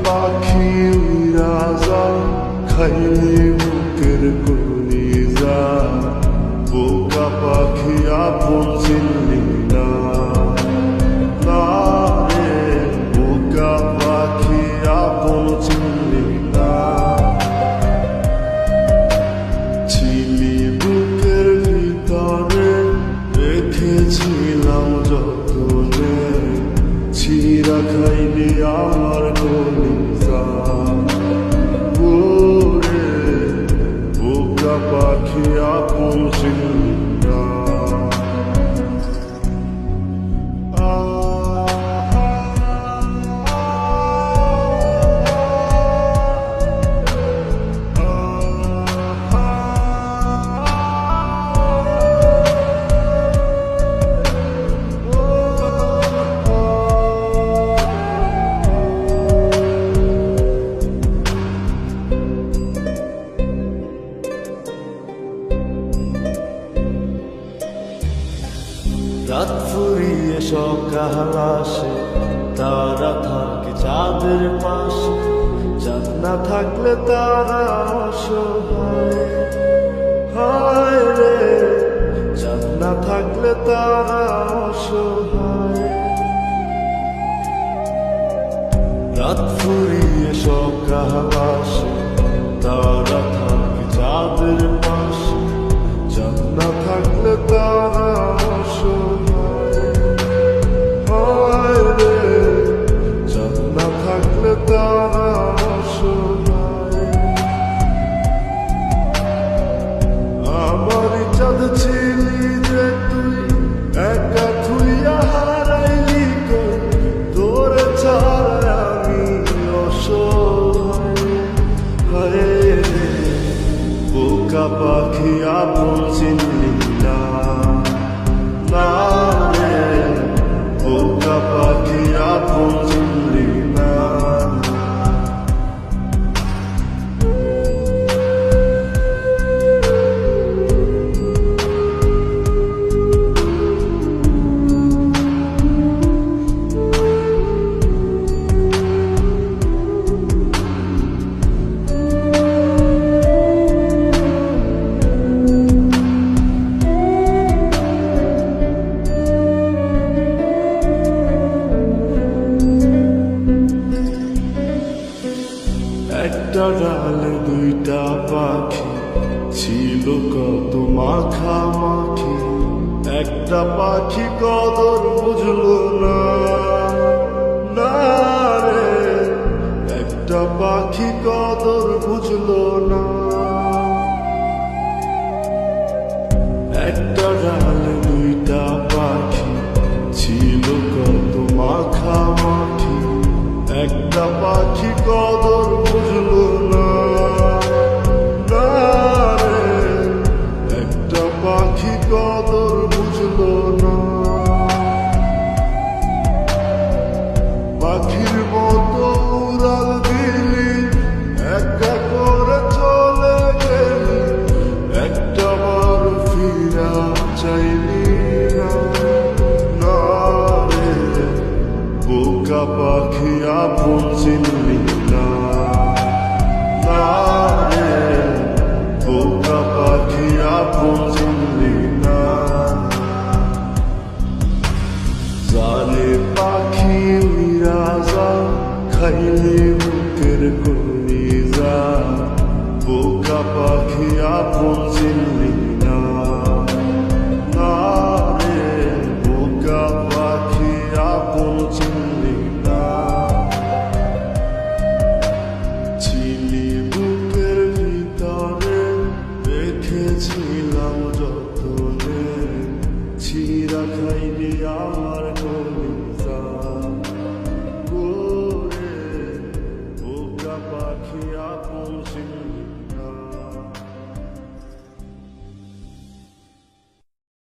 পাখি উড়া যা খাইলে বুকের কলিজা বোকা পাখি আপন চিনলি না না রে বোকা পাখি আপন চিনলি না ছিলি বুকের ভিতরে রেখেছিলাম যতনে ছিঁড়া খাইলি আমার কলিজা ওরে বোকা পাখি আপন চিনলি না রাত ফুরিয়ে সকাল আসে তারা থাকে চাঁদের পাশে চাঁদ না থাকলে তারা অসহায় হায় রে চাঁদ না থাকলে তারা অসহায় রাত ফুরিয়ে সকাল আসে তারা থাকে চাঁদের পাশে চাঁদ না থাকলে তারা অসহায় হায় রে চাঁদ না থাকলে তারা অসহায় আমার চাঁদ ছিলি যে তুই একা থুইয়া হারাইলি কই তোর ছাড়া আমি অসহায় হায় রে বোকা পাখি আপন চিনলি না না রে বোকা পাখি আপন চিনলি না একটা ডালে দুইটা পাখি ছিল কত মাখামাখি একটা পাখি কদর বুঝলো না না রে একটা পাখি কদর বুঝলো না একটা ডালে দুইটা পাখি ছিল কত মাখামাখি একটা পাখি কদর বুঝলো না না রে একটা পাখি কদর বুঝলো না পাখির মতো উড়াল দিলি একা করে চলে গেলি একটা বার ফিরা চাইলি না না রে বোকা পাখি আপন চিনলি না